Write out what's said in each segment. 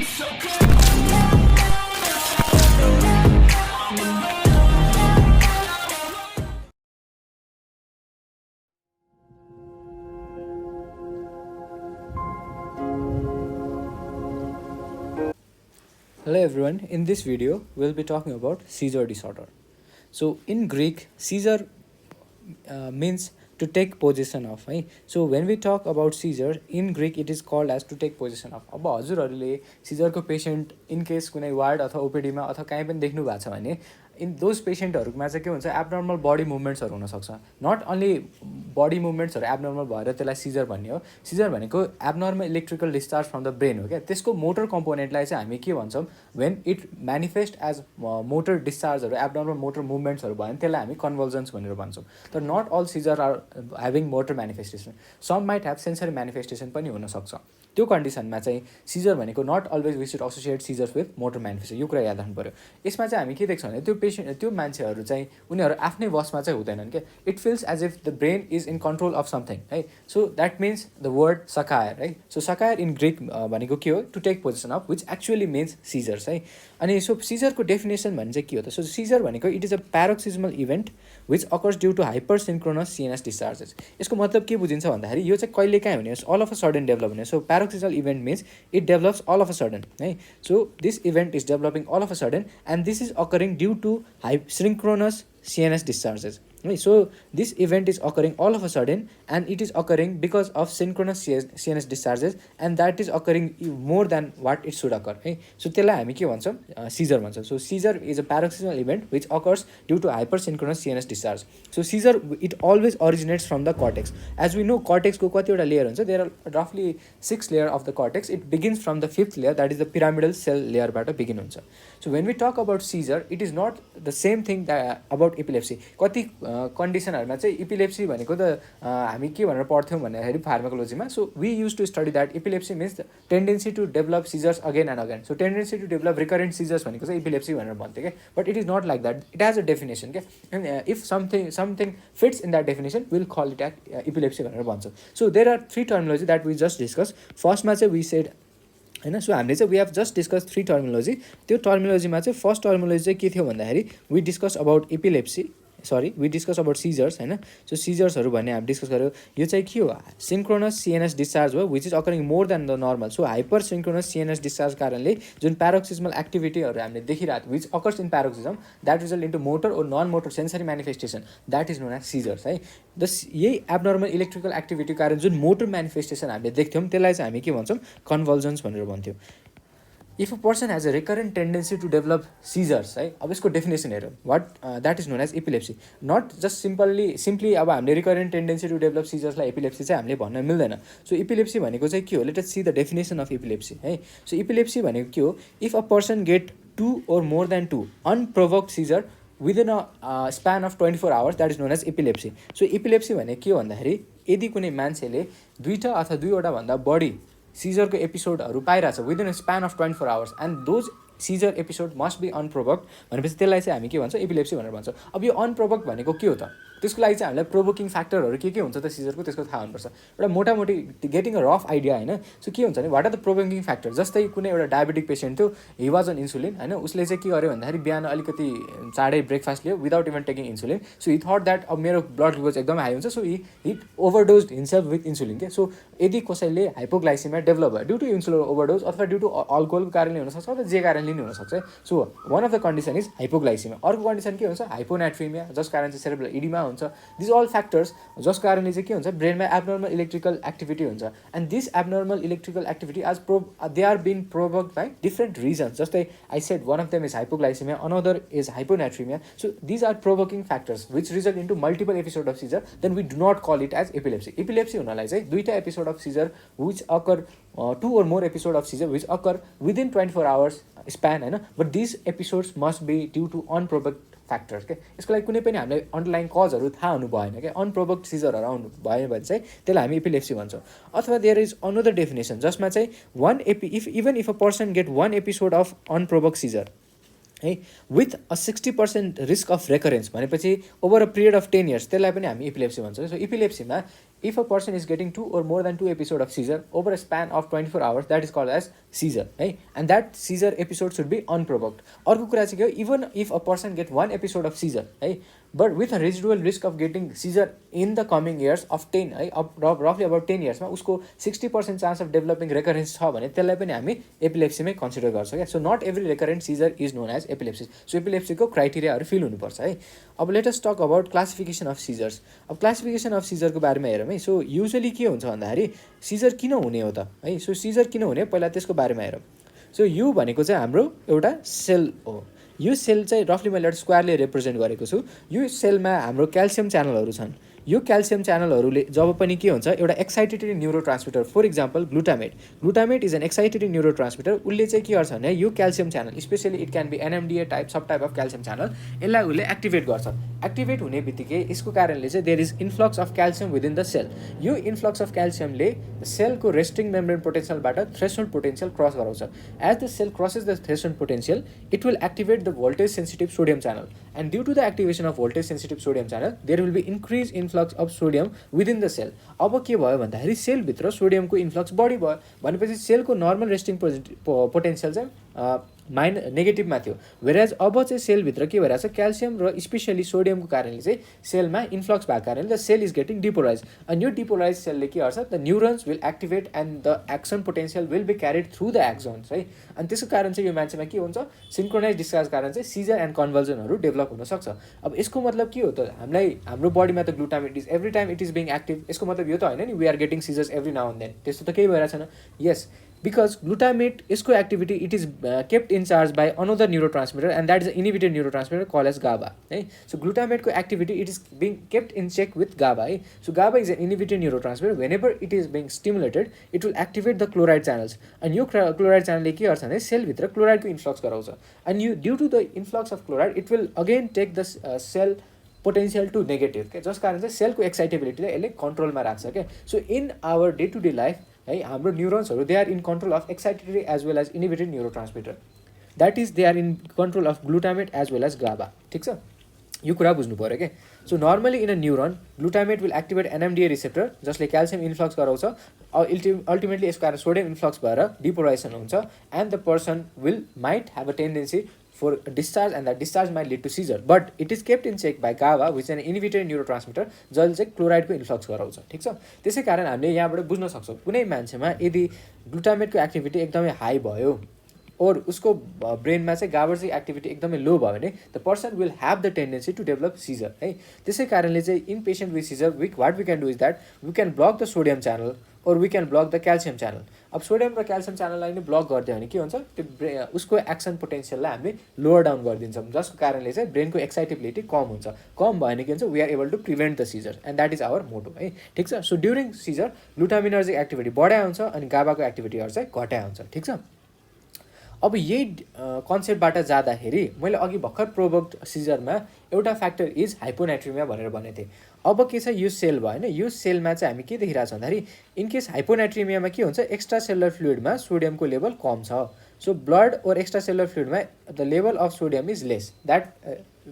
Hello everyone, in this video we'll be talking about seizure disorder. So in Greek, seizure means to take possession of, है. So when we talk about seizure, in Greek it is called as to take possession of. अब हजुरहरूले सिजरको patient in case कुनै ward अथवा ओपिडीमा अथवा कहीँ पनि देख्नु भएको छ भने इन दोज पेसेन्टहरूमा चाहिँ के हुन्छ एबनर्मल बडी मुभमेन्ट्सहरू हुनसक्छ. नट अन्ली बडी मुभमेन्ट्सहरू एबनर्मल भएर त्यसलाई सिजर भन्ने हो. सिजर भनेको abnormal electrical discharge from the brain हो क्या. त्यसको मोटर कम्पोनेन्टलाई चाहिँ हामी के भन्छौँ when it manifest as motor डिस्चार्जहरू एबनर्मल मोटर मुभमेन्ट्सहरू भयो भने त्यसलाई हामी कन्भल्जन्स भनेर भन्छौँ. तर not all seizure are having motor manifestation. Some might have sensory manifestation पनि हुनसक्छ. त्यो कन्डिसनमा चाहिँ सिजर भनेको not always we should associate scissors with motor manifestation. यो कुरा याद राख्नु पऱ्यो. यसमा चाहिँ हामी के देख्छौँ भने त्यो मान्छेहरू चाहिँ उनीहरू आफ्नै वशमा चाहिँ हुँदैनन् क्या. It feels as if the brain is in control of something है. So that means the word सकायर है. सो सकायर इन ग्रिक भनेको के हो to take position of which actually means seizures है. अनि सो सिजरको डेफिनेसन भने चाहिँ के हो त. सो सिजर भनेको it is a paroxysmal event which occurs due to hyper synchronous CNS discharges. यसको मतलब के बुझिन्छ भन्दाखेरि यो चाहिँ कहिले काहीँ हुने all of a sudden develop हुने. So paroxysmal event means it develops all of a sudden है. So this event is developing all of a sudden and this is occurring due to synchronous CNS discharges. So this event is occurring all of a sudden and it is occurring because of synchronous CNS discharges and that is occurring more than what it should occur. So त्यसलाई हामी के भन्छौँ seizure भन्छौँ. So seizure is a paroxysmal event which occurs due to hypersynchronous CNS discharge. So seizure it always originates from the cortex. As we know cortex को कतिवटा layer हुन्छ. There are roughly 6 layers of the cortex. It begins from the 5th layer, that is the pyramidal cell layer बाट begin हुन्छ. So when we talk about seizure, it is not the same thing about epilepsy. कति कन्डिसनहरूमा चाहिँ epilepsy भनेको त हामी के भनेर पढ्थ्यौँ भन्दाखेरि फार्माकोलोजीमा. So we use to study that epilepsy means the tendency to develop seizures again and again. So tendency to develop recurrent seizures भनेको चाहिँ इपिलेप्सी भनेर भन्थ्यो क्या. But it is not like that. It has a definition क्या. And if something fits in that definition will call it at epilepsy भनेर भन्छौँ. So there are 3 terminology that we just discuss. फर्स्टमा चाहिँ we shed होइन. So हामीले चाहिँ we have just discuss 3 terminology. त्यो टर्मिनोलोजीमा चाहिँ फर्स्ट टर्मिनोलोजी चाहिँ के थियो भन्दाखेरि we discuss about epilepsy we discuss about seizures होइन. सो सिजर्सहरू भन्ने हामी डिस्कस गऱ्यो. यो चाहिँ के हो सिन्क्रोनस सिएनएस डिस्चार्ज हो which is occurring more than the normal. So hyper synchronous CNS discharge कारणले जुन प्यारोक्सिजमल एक्टिभिटीहरू हामीले देखिरहेको which occurs in paroxysm that result into motor और non motor sensory manifestation that is known as seizures है. यही abnormal electrical activity कारण जुन मोटर म्यानिफेस्टेसन हामीले देख्थ्यौँ त्यसलाई चाहिँ हामी के भन्छौँ कन्भल्जन्स भनेर भन्थ्यौँ. If a person has a recurrent tendency to develop seizures है. अब यसको डेफिनेसन हेरौँ what that is known as epilepsy. Not just simply अब हामीले रिकरेन्ट टेन्डेन्सी टु डेभलप सिजर्सलाई एपिलेप्सी चाहिँ हामीले भन्न मिल्दैन. सो एपिलेप्सी भनेको चाहिँ के हो let us see the definition of epilepsy है. सो एपिलेप्सी भनेको के हो if a person get 2 or more than 2 unprovoked seizure within a span of 24 hours that is known as epilepsy. So epilepsy भनेको के हो भन्दाखेरि यदि कुनै मान्छेले 2टा अथवा 2वटा भन्दा बढी सिजरको एपिसोडहरू पाइरहेछ within a span of 24 hours and those seizure episode must be unprovoked भनेपछि त्यसलाई चाहिँ हामी के भन्छौँ एपिलेप्सी भनेर भन्छौँ. अब यो अनप्रोभोक्ड भनेको के हो त. त्यसको लागि चाहिँ हामीलाई प्रोभोकिङ फ्याक्टरहरू के हुन्छ त सिजरको त्यसको थाहा हुनुपर्छ. एउटा मोटामोटी गेटिङ अ रफ आइडिया होइन. सो के हुन्छ भने what are the provoking factor. जस्तै कुनै एउटा डायबेटिक पेसेन्ट थियो हि वाज अन इन्सुलिन होइन. उसले चाहिँ के गर्यो भन्दाखेरि बिहान अलिकति चाँडै ब्रेकफास्ट लियो without even taking insulin. So he thought that अब मेरो ब्लड ग्लुकोज एकदम हाई हुन्छ. So he overdose himself with insulin के. सो यदि कसैले हाइपोग्लाइसिमिया डेभलप भयो ड्यू टु इन्सुलिन ओभरडोज अथवा ड्यू टु अल्कोहलको कारणले हुनसक्छ अथवा जे कारणले नि हुनसक्छ. So one of the condition is hypoglycaemia. अर्को कन्डिसन के हुन्छ हाइपोनाट्रिमिया जस कारण चाहिँ सेरेब्रल इडिमा हुन्छ. दिस अल फ्याक्टर्स जस कारणले चाहिँ के हुन्छ ब्रेनमा एबनर्मल इलेक्ट्रिकल एक्टिभिटी हुन्छ. And this abnormal electrical activity as they are been provoked by different reasons. जस्तै I said one of them is hypoglycaemia another is hyponatraemia. So these are provoking factors which result into multiple episode of seizure. Then we do not call it as epilepsy. Epilepsy हुनलाई चाहिँ 2टा episode of seizure which occur 2 or more episode of seizure which occur within 24 hours span होइन. But this episodes must be due to unprovoked factors के. यसको लागि कुनै पनि हामीले अन्डरलाइन कजहरू थाहा हुनु भएन क्या. अनप्रोभोक्ड सिजरहरू आउनु भयो भने चाहिँ त्यसलाई हामी एपिलेप्सी भन्छौँ. अथवा देयर इज अनदर डेफिनेसन जसमा चाहिँ even if a person get 1 episode of unprovoked seizure है with a 60% risk of recurrence भनेपछि over a period of 10 years त्यसलाई पनि हामी एपिलेप्सी भन्छौँ. सो एपिलेप्सीमा If a person is getting 2 or more than 2 episodes of seizure over a span of 24 hours, that is called as seizure, है. And that seizure episode should be unprovoked. अर्को कुरा चाहिँ के हो, even if a person get 1 episode of seizure, है, but with a residual risk of getting seizure in the coming years of 10, है, roughly about 10 years मा उसको 60% chance of developing recurrence छ भने त्यसलाई पनि हामी epilepsy मै consider गर्छौँ क्या. So not every recurrent seizure is known as epilepsy. So epilepsy को क्राइटेरियाहरू फिल हुनुपर्छ है. अब let us talk about classification of seizures. अब classification of seizure को बारेमा हेरौँ है. So usually के हुन्छ भन्दाखेरि seizure किन हुने हो त है. So seizure किन हुने पहिला त्यसको बारेमा हेरौँ. So U भनेको चाहिँ हाम्रो एउटा सेल हो. यो सेल चाहिँ रफली मैले एउटा स्क्वायरले रिप्रेजेन्ट गरेको छु. यो सेलमा हाम्रो क्याल्सियम च्यानलहरू छन्. यो क्याल्सियम च्यानलहरूले जब पनि के हुन्छ एउटा excitatory neurotransmitter, for example glutamate is an excitatory neurotransmitter. उसले चाहिँ के गर्छ भने यो calcium channel, specially it can be NMDA type subtype of calcium channel, यसलाई उसले एक्टिभेट गर्छ. एक्टिभेट हुने बित्तिकै यसको कारणले चाहिँ there is influx of calcium within the cell. यो इन्फ्लक्स अफ क्याल्सियमले सेलको रेस्टिङ मेम्ब्रेन पोटेन्सियलबाट थ्रेसोल्ड पोटेन्सियल क्रस गराउँछ. As the cell crosses the threshold potential, it will activate the voltage sensitive sodium channel, and due to the activation of voltage sensitive sodium channel there will be increased influx of sodium within the cell. अब के भयो भन्दाखेरि sale भित्र सोडियमको influx बढी भयो भनेपछि सेलको normal resting potential चाहिँ नेगेटिभमा थियो. वेराज अब चाहिँ सेलभित्र के भइरहेछ, क्याल्सियम र स्पेसली सोडियमको कारणले चाहिँ सेलमा इन्फ्लक्स भएको कारणले the cell is getting depolarize. अनि यो डिपोलाइज सेलले के गर्छ, the neurons will activate and the action potential will be carried through the axons है. अनि त्यसको कारण चाहिँ यो मान्छेमा के हुन्छ, सिन्क्रोनाइज डिस्चार्ज कारण चाहिँ सिजर एन्ड कन्भल्जनहरू डेभलप हुनसक्छ. अब यसको मतलब के हो त, हामीलाई हाम्रो बडीमा त glutamate is every time it is being active. यसको मतलब यो त होइन नि we are getting seizures every now and then, त्यस्तो त केही भइरहेको छैन. यस, because glutamate यसको activity it is kept in charge by another neurotransmitter and that is a inhibited neurotransmitter call as GABA है. सो ग्लुटामेटको activity it is being kept in check with GABA है. So GABA is an inhibited neurotransmitter. Whenever it is being stimulated it will activate the chloride channels. अनि यो chloride च्यानलले के गर्छ भने सेलभित्र क्लोराइडको influx गराउँछ. अनि यो due to the influx of chloride it will again take the cell potential to negative के, जस कारण चाहिँ सेलको एक्साइटेबिलिटीलाई यसले कन्ट्रोलमा राख्छ क्या. So in our day to day life है हाम्रो न्युरोन्सहरू they are in control of excitatory as well as inhibited neurotransmitter. That is they are in control of glutamate as well as GABA. ठिक छ, यो कुरा बुझ्नु पऱ्यो क्या. So normally in a neuron glutamate will activate NMDA receptor जसले calcium influx गराउँछ. Ultimately यसको कारण सोडियम इन्फ्लक्स भएर डिपोलाइजेसन हुन्छ and the person will might have a tendency for discharge and that discharge might lead to seizure, but it is kept in check by GABA which is an inhibited neurotransmitter जसले चाहिँ क्लोराइडको influx गराउँछ. ठिक छ, त्यसै कारण हामीले यहाँबाट बुझ्न सक्छौँ कुनै मान्छेमा यदि ग्लुटामेटको एक्टिभिटी एकदमै हाई भयो और उसको ब्रेनमा चाहिँ गाबाको एक्टिभिटी एकदमै लो भयो भने the person will have the tendency to develop seizure है. त्यसै कारणले चाहिँ in patient with seizure what we can do is that we can block the sodium channel और we can block the calcium channel. अब sodium र calcium च्यानललाई नै block गरिदियो भने के हुन्छ, त्यो उसको एक्सन पोटेन्सियललाई हामीले लोवर डाउन गरिदिन्छौँ जसको कारणले चाहिँ ब्रेनको एक्साइटेबिलिटी कम हुन्छ. कम भयो भने के हुन्छ, we are able to prevent the seizure and that is our motto है. ठिक छ, so during seizure glutaminergic activity बढाइ हुन्छ अनि गाबाको एक्टिभिटीहरू चाहिँ घटाइ हुन्छ. ठिक छ, अब यही कन्सेप्टबाट जाँदाखेरि मैले अघि भर्खर प्रोभोक्ड सिजरमा एउटा फ्याक्टर इज हाइपोनाइट्रिमिया भनेर भनेको थिएँ. अब के छ, यो सेल भयो होइन, यो सेलमा चाहिँ हामी के देखिरहेको छ भन्दाखेरि इनकेस हाइपोनाइट्रिमियामा के हुन्छ, एक्स्ट्रा सेलुलर फ्लुइडमा सोडियमको लेभल कम छ. सो ब्लड और एक्स्ट्रा सेलुलर फ्लुइडमा the level of sodium is less, that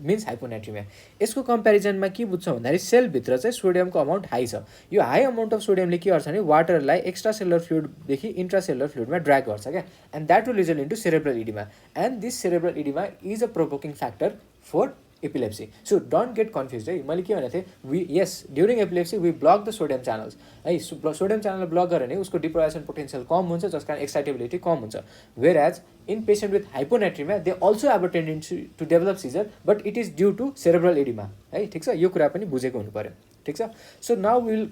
means hyponatraemia. यसको कम्पेरिजनमा के बुझ्छ भन्दाखेरि सेलभित्र चाहिँ सोडियमको अमाउन्ट हाई छ. यो हाई अमाउन्ट अफ सोडियमले के गर्छ भने वाटरलाई एक्स्ट्रा सेलुलर फ्लुइडदेखि इन्ट्रा सेलुलर फ्लुइडमा ड्र्याग गर्छ क्या, and that will result into cerebral oedema and this cerebral oedema is a provoking factor for epilepsy. So don't get confused है. मैले के भनेको थिएँ, we yes during epilepsy we block the sodium channels है. Sodium channel block गऱ्यो भने उसको डिपोलाइजेसन potential कम हुन्छ जस कारण एक्साइटेबिलिटी कम हुन्छ. Whereas in patient with hyponatraemia they also have a tendency to develop seizure but it is due to cerebral oedema है. ठिक छ, यो कुरा पनि बुझेको हुनु पऱ्यो. ठिक छ, सो नाउ विल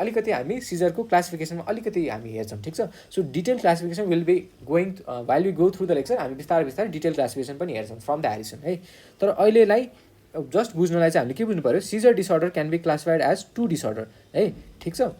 अलिकति हामी सिजरको क्लासिफिकेसनमा अलिकति हामी हेर्छौँ. ठिक छ, so detail classification will be going while we go through the lecture हामी बिस्तारै बिस्तारै डिटेल क्लासिफिकेसन पनि हेर्छौँ फ्रम द ह्यारिसन है. तर अहिलेलाई जस्ट बुझ्नलाई चाहिँ हामीले के बुझ्नु पऱ्यो, seizure disorder can be classified as 2 disorder है. ठिक छ,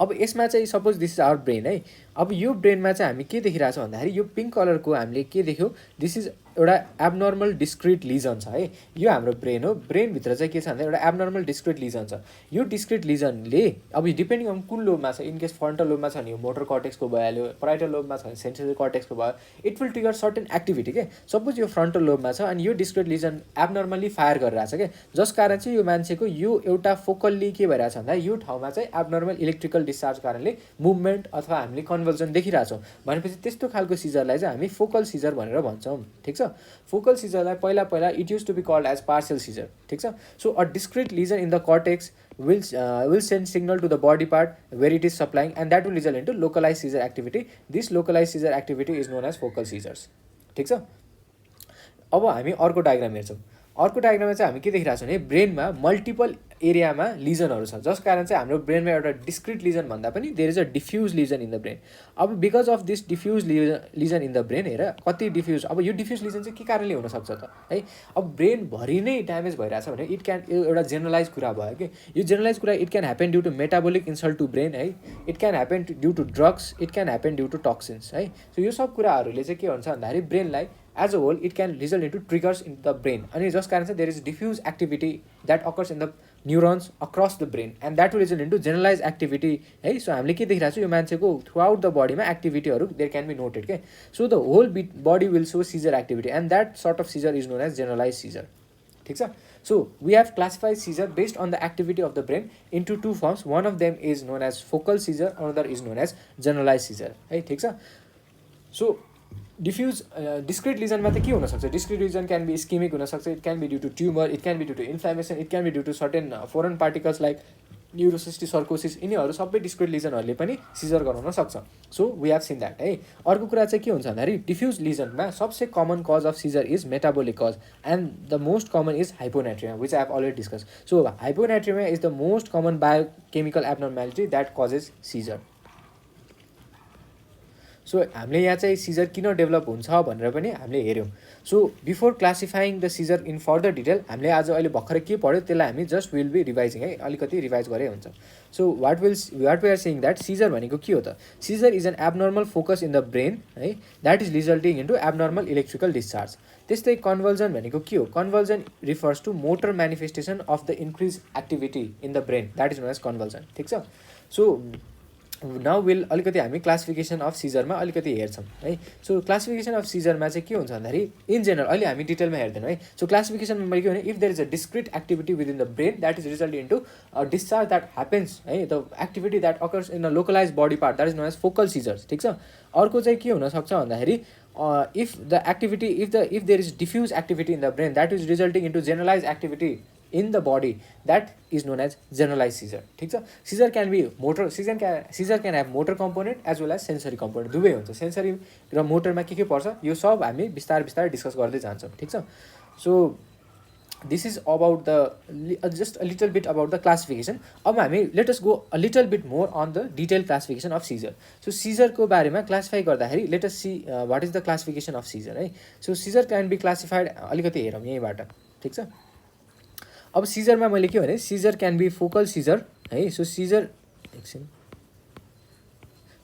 अब यसमा चाहिँ suppose this is our brain है. अब यो ब्रेनमा चाहिँ हामी के देखिरहेको छ भन्दाखेरि यो पिङ्क कलरको हामीले के देख्यौँ, दिस इज एउटा एबनर्मल डिस्क्रिट लिजन छ है। यो हाम्रो ब्रेन हो, ब्रेनभित्र चाहिँ के छ भन्दा एउटा एबनर्मल डिस्क्रिट लिजन छ। यो डिस्क्रिट लिजनले अब डिपेन्डिङ अन कुन लोबमा छ, इनकेस फ्रन्टल लोबमा छ भने यो मोटर कर्टेक्सको भइहाल्यो, पाराइटल लोबमा छ भने सेन्सरी कर्टेक्सको भयो, it will trigger certain activity के। सपोज यो फ्रन्टल लोबमा छ अनि यो डिस्क्रिट लिजन एबनर्मली फायर गरिरहेछ क्या, जस कारण चाहिँ यो मान्छेको यो एउटा फोकल्ली के भइरहेछ भन्दा यो ठाउँमा चाहिँ एबनर्मल इलेक्ट्रिकल डिस्चार्ज कारणले मुभमेन्ट अथवा हामीले कन्भल्सन देखिरहेछौँ भनेपछि त्यस्तो खालको सिजरलाई चाहिँ हामी फोकल सिजर भनेर भन्छौँ। ठिक छ। फोकल सिजरलाई पहिला it used to be called as partial seizure. ठिक छ। So a discrete lesion in the cortex will send signal to the body part where it is supplying and that will result into localized seizure activity. This localized seizure activity is known as focal seizures. ठिक छ। अब हामी अर्को diagram हेर्छौँ। अर्को डायग्राममा चाहिँ हामी के देखिरहेको छौँ भने ब्रेनमा मल्टिपल एरियामा लिजनहरू छ, जस कारण चाहिँ हाम्रो ब्रेनमा एउटा डिस्क्रिट लिजन भन्दा पनि there is a diffuse lesion in the brain. अब because of this diffuse lesion in the brain, हेर कति डिफ्युज। अब यो डिफ्युज लिजन चाहिँ के कारणले हुनसक्छ त है। अब ब्रेनभरि नै ड्यामेज भइरहेछ भने इट क्यान, एउटा जेनरलाइज कुरा भयो कि यो जेनरलाइज कुरा, it can happen due to metabolic insult to brain है, it can happen due to drugs, it can happen due to toxins है। सो यो सब कुराहरूले चाहिँ के हुन्छ भन्दाखेरि ब्रेनलाई as a whole it can result into triggers in the brain, अनि जस कारण चाहिँ there is diffuse activity that occurs in the neurons across the brain and that will result into generalise activity है। सो हामीले के देखिरहेको छौँ, यो मान्छेको थ्रु आउट द बडीमा एक्टिभिटीहरू देयर क्यान बी नोटेड के। So the whole body will show seizure activity and that sort of seizure is known as generalize seizure. ठिक छ। So we have classified seizure based on the activity of the brain into two forms. One of them is known as focal seizure, another is known as generalize seizure है। ठिक छ। So defuse discrete लिजनमा त के हुनसक्छ, discrete lesion can be ischaemic हुनसक्छ, it can be due to tumour, it can be due to inflammation, it can be due to certain foreign particles like neurocysticercosis, यिनीहरू सबै discrete लिजनहरूले पनि seizure गराउन सक्छ। So we have seen that है। अर्को कुरा चाहिँ के हुन्छ भन्दाखेरि डिफ्युज लिजनमा सबसे common cause of seizure is metabolic cause and the most common is hyponatraemia which I have already discuss. So hyponatraemia is the most common biochemical abnormality that causes seizure. So हामीले यहाँ चाहिँ Caesar किन develop हुन्छ भनेर पनि हामीले हेऱ्यौँ। So before classifying the seizure in further detail हामीले आज अहिले भर्खरै के पढ्यो त्यसलाई हामी जस्ट विल बी रिभाइजिङ है, अलिकति रिभाइज गरे हुन्छ। So what we are saying that seizure भनेको के हो त, seizure is an abnormal focus in the brain है, that is resulting into abnormal electrical discharge. त्यस्तै कन्भल्जन भनेको के हो, convulsion refers to motor manifestation of the increase activity in the brain, that is known as convulsion. ठिक छ। So now will अलिकति हामी classification of सिजरमा अलिकति हेर्छौँ है। सो क्लासिफिकेसन अफ सिजरमा चाहिँ के हुन्छ भन्दाखेरि इन जेनरल अहिले हामी डिटेलमा हेर्दैनौँ है। सो क्लासिफिकेसनमा मैले के भने, if there is a discrete activity within the brain that is result into discharge that happens है, the activity that occurs in a localise body part that is known as focal seizures. ठिक छ। अर्को चाहिँ के हुनसक्छ भन्दाखेरि if the activity if there is diffuse activity in the brain that is resulting into generalise activity in the body that is known as generalized seizure. ठिक छ। Seizure can be motor, seizure can have motor component as well as sensory component, दुवै हुन्छ। Sensory र मोटरमा के पर्छ यो सब हामी बिस्तारै डिस्कस गर्दै जान्छौँ। ठिक छ। So this is about the just a little bit about the classification. अब हामी let us go a little bit more on the detail classification of seizure. So सिजरको बारेमा क्लासिफाई गर्दाखेरि let us see what is the classification of seizure है। So seizure can be classified, अलिकति हेरौँ यहीँबाट। ठिक छ। अब सिजरमा मैले के भने, seizure can be focal seizure है। सो सिजर एकछिन,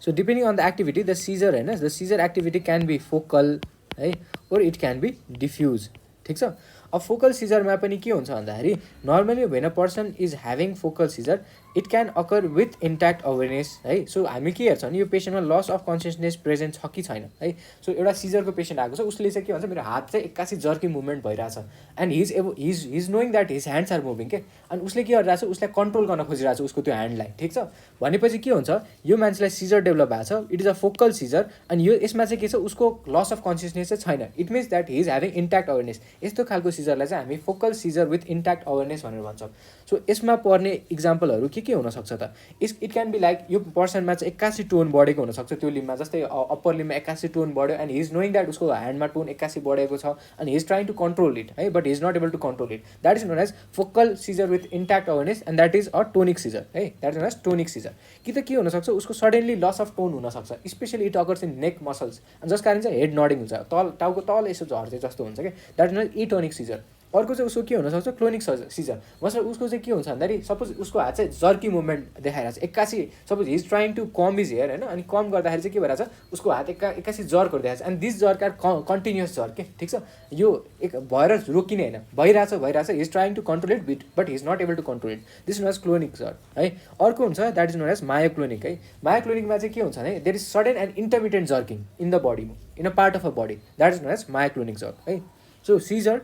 so depending on the activity the seizure होइन, the seizure activity can be focal है और इट क्यान बी डिफ्युज। ठिक छ। अब फोकल सिजरमा पनि के हुन्छ भन्दाखेरि normally when a person is having focal seizure it can occur with intact awareness है। सो हामी के हेर्छौँ भने यो पेसेन्टमा लस अफ कन्सियसनेस प्रेजेन्ट छ कि छैन है। सो एउटा सिजरको पेसेन्ट आएको छ, उसले चाहिँ के भन्छ, मेरो हात चाहिँ एक्कासी जर्की मुभमेन्ट भइरहेछ and his knowing that his hands are moving के, अनि उसले के गरिरहेको छ, उसलाई कन्ट्रोल गर्न खोजिरहेको छ उसको त्यो ह्यान्डलाई। ठिक छ। भनेपछि के हुन्छ, यो मान्छेलाई सिजर डेभलप भएको छ, it is a focal seizure, अनि यो यसमा चाहिँ के छ, उसको लस अफ कन्सियसनेस चाहिँ छैन, it means that he is having intact awareness. यस्तो खालको सिजरलाई चाहिँ हामी focal seizure with intact awareness भनेर भन्छौँ। सो यसमा पर्ने इक्जाम्पलहरू के हुनसक्छ त, इट क्यान बी लाइक यो पर्सनमा चाहिँ एक्कासी टोन बढेको हुनसक्छ त्यो लिम्बमा, जस्तै अप्पर लिम्बमा एक्कासी टोन बढ्यो and he is knowing that उसको ह्यान्डमा टोन एक्कासी बढेको छ अनि he is trying to control it है, but he is not able to control it, that is known as focal seizure with intact awareness and that is a tonic seizure है, that is known as tonic seizure. कि त के हुनसक्छ, उसको suddenly loss of tone हुनसक्छ, specially it occurs in neck muscles, जस कारण चाहिँ हेड नडिङ हुन्छ, टाउको तल यसो झर्छ जस्तो हुन्छ कि, that is known is atonic seizure. अर्को चाहिँ उसको के हुनसक्छ क्लोनिक सिजर मतलब उसको चाहिँ के हुन्छ भन्दाखेरि सपोज उसको हात चाहिँ जर्की मुभमेन्ट देखाइरहेको छ एक्कासी suppose his trying to come is here होइन अनि कम गर्दाखेरि चाहिँ के भइरहेछ उसको हात एक्कासी जर्कहरू देखाएको छ and this jerk are continuous jerk के ठिक छ यो एक भएर रोकिने होइन भइरहेछ his trying to control it but his not able to control it this known as clonic jerk है। अर्को हुन्छ that is known as myoclonic है। मायोक्लोनिकमा चाहिँ के हुन्छ भने there is sudden and intermittent jerking in the body in a part of a body that is known as myoclonic jerk है। So seizure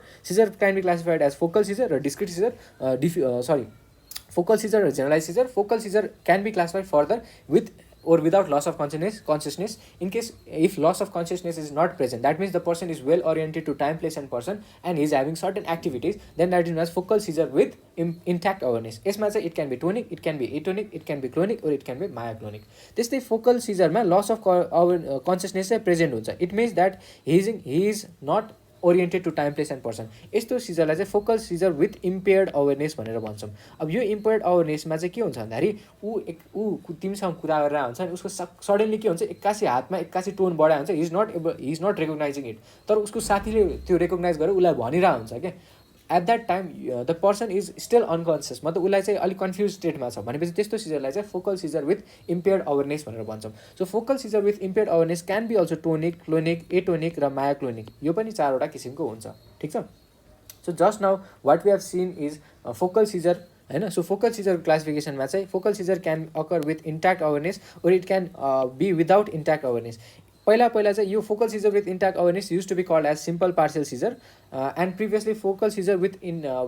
can be classified as focal seizure or discrete seizure. Focal seizure or generalized seizure. Focal seizure can be classified further with or without loss of consciousness. In case if loss of consciousness is not present, that means the person is well oriented to time, place and person and he is having certain activities, then that is known as focal seizure with intact awareness. यसमा चाहिँ it can be tonic, it can be atonic, it can be clonic or it can be myoclonic. त्यस्तै focal seizure मा loss of consciousness चाहिँ present हुन्छ. It means that he is not oriented to time place and person. यस्तो सिजरलाई चाहिँ focal seizure with impaired awareness भनेर भन्छौँ। अब यो इम्पेयर्ड अवेरनेसमा चाहिँ के हुन्छ भन्दाखेरि ऊ तिमीसँग कुरा गरेर हुन्छ अनि उसको सडनली के हुन्छ एक्कासी हातमा एक्कासी टोन बढाइ हुन्छ he is not recognizing it तर उसको साथीले त्यो रेकग्नाइज गरेर उसलाई भनिरहेको हुन्छ क्या at that time the person is still unconscious मतलब उसलाई चाहिँ अलिक कन्फ्युज स्टेटमा छ भनेपछि त्यस्तो सिजरलाई चाहिँ focal seizure with impaired awareness भनेर भन्छौँ। So focal seizure with impaired awareness can be also tonic clonic atonic र मायोक्लोनिक यो पनि चारवटा किसिमको हुन्छ ठिक छ। So just now what we have seen is focal seizure होइन। सो फोकल सिजर क्लासिफिकेसनमा चाहिँ focal seizure can occur with intact awareness or it can be without intact awareness. पहिला चाहिँ यो focal seizure with intact awareness use to be called as simple partial seizure and previously focal seizure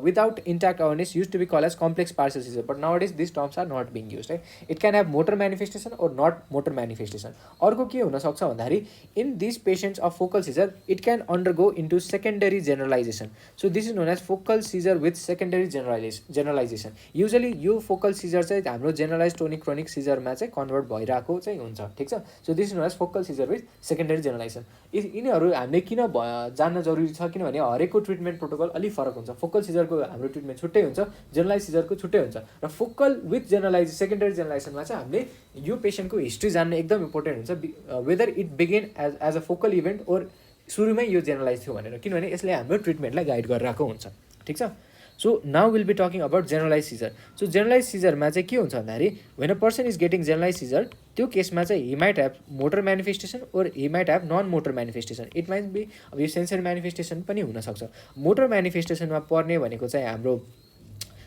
without intact awareness used to be called as complex partial seizure, but nowadays these terms are not being used right? It can have motor manifestation or not motor manifestation. अर्को के हुन सक्छ भन्दाखेरि in these patients of focal seizure it can undergo into secondary generalization. So this is known as focal seizure with secondary generalization. Usually यो focal seizure चाहिँ हाम्रो generalized tonic chronic seizure मा चाहिँ convert भइरहेको चाहिँ हुन्छ ठिक छ। So this is known as focal seizure with secondary generalization. यिनीहरू हामीले किन जान्न जरुरी छ किनभने हरेकको ट्रिटमेन्ट प्रोटोकल अलिक फरक हुन्छ। फोकल सिजरको हाम्रो ट्रिटमेन्ट छुट्टै हुन्छ, जेनरलाइज सिजरको छुट्टै हुन्छ र फोकल विथ जेनरलाइज सेकेन्डरी जेनरलाइजेसनमा चाहिँ हामीले यो पेसेन्टको हिस्ट्री जान्ने एकदम इम्पोर्टेन्ट हुन्छ whether it begin as a focal event or सुरुमै यो जेनरलाइज थियो भनेर किनभने यसले हाम्रो ट्रिटमेन्टलाई गाइड गरिरहेको हुन्छ ठिक छ। So now will be talking about generalize seizure. So generalize सिजरमा चाहिँ के हुन्छ भन्दाखेरि when a person is getting generalize seizure त्यो केसमा चाहिँ he might have motor manifestation or he might have non motor manifestation. It might be अब यो सेन्सरी म्यानिफेस्टेसन पनि हुनसक्छ। मोटर म्यानिफेस्टेसनमा पर्ने भनेको चाहिँ हाम्रो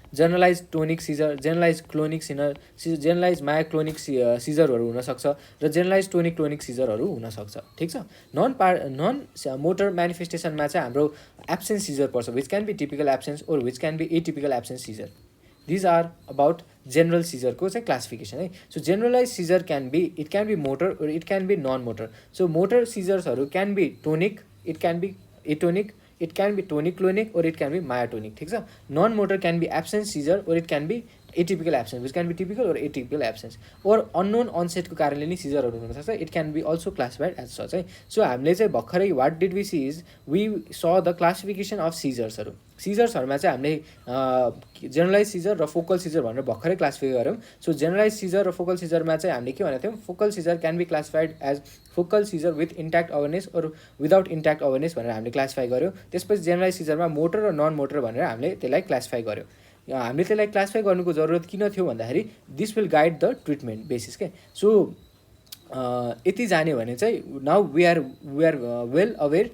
generalize tonic seizure, generalize clonic generalize myoclonic सिजरहरू हुनसक्छ र जेनरलाइज टोनिक क्लोनिक सिजरहरू हुनसक्छ ठिक छ। नन मोटर म्यानिफेस्टेसनमा चाहिँ हाम्रो एब्सेन्स सिजर पर्छ which can be typical absence or which can be atypical absence seizure. These are about general सिजरको चाहिँ क्लासिफिकेसन है। So generalize seizure can be it can be motor or it can be non motor. So motor सिजर्सहरू can be tonic, it can be atonic, it can be tonic clonic or it can be myotonic ठिक छ। Non motor can be absence seizure or it can be atypical absence which can be typical or atypical absence or unknown onset को कारणले नि सिजरहरू हुन सक्छ। it can be also classified as such है। So हामीले चाहिँ भर्खरै what did we see is we saw the classification of seizures-हरु। सिजर्सहरूमा चाहिँ हामीले जेनरलाइज सिजर र फोकल सिजर भनेर भर्खरै क्लासिफाई गऱ्यौँ। सो जेनरलाइज सिजर र फोकल सिजरमा चाहिँ हामीले के भनेको थियौँ focal seizure can be classified as focal seizure with intact awareness or without intact awareness भनेर हामीले क्लासिफाई गऱ्यौँ। त्यसपछि जेनरलाइज सिजरमा मोटर र नन मोटर भनेर हामीले त्यसलाई क्लासिफाई गऱ्यौँ। हामीले त्यसलाई क्लासिफाई गर्नुको जरुरत किन थियो भन्दाखेरि this will guide the treatment basis के। सो यति जान्यो भने चाहिँ now we are well aware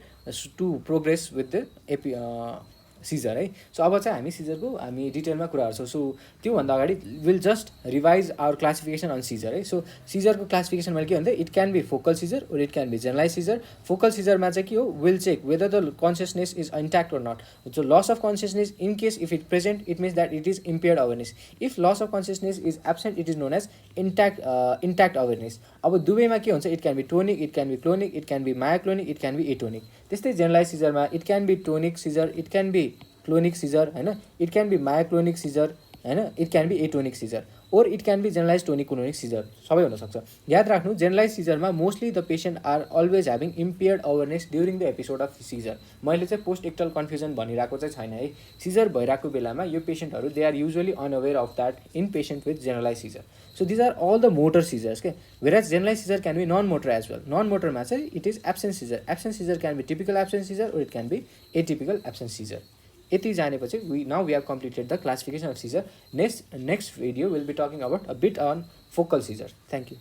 to progress with the seizure है। सो अब चाहिँ हामी सिजरको हामी डिटेलमा कुरा गर्छौँ। सो त्योभन्दा अगाडि will just revise our classification on seizure है। सो सिजरको क्लासिफिकेसन मैले के भन्दा it can be focal seizure or it can be generalize seizure. Focal सिजरमा चाहिँ के हो will check whether the consciousness is intact or not. So loss of consciousness in case if it present it means that it is impaired awareness. If loss of consciousness is absent it is known as intact awareness. अब दुवैमा के हुन्छ it can be tonic, it can be clonic, it can be myoclonic, it can be atonic. त्यस्तै generalize सिजरमा it can be tonic seizure, it can be clonic seizure हैन, it can be myoclonic seizure हैन, it can be atonic seizure or it can be generalize tonic clonic seizure सबै हुनसक्छ। याद राख्नु generalize सिजरमा mostly the patient are always having impaired awareness during the episode of seizure. मैले चाहिँ post एक्टल confusion भनिरहेको चाहिँ छैन है। सिजर भइरहेको बेलामा यो पेसेन्टहरू they are usually unaware of that in patient with generalize seizure. So these are all the motor seizures के whereas generalize seizure can be non motor as well. Non मोटरमा चाहिँ it is absence seizure. Absence seizure can be typical absence seizure or it can be atypical absence seizure. यति जानेपछि we have completed the classification of seizure. Next video we'll be talking about a bit on focal seizure. Thank you.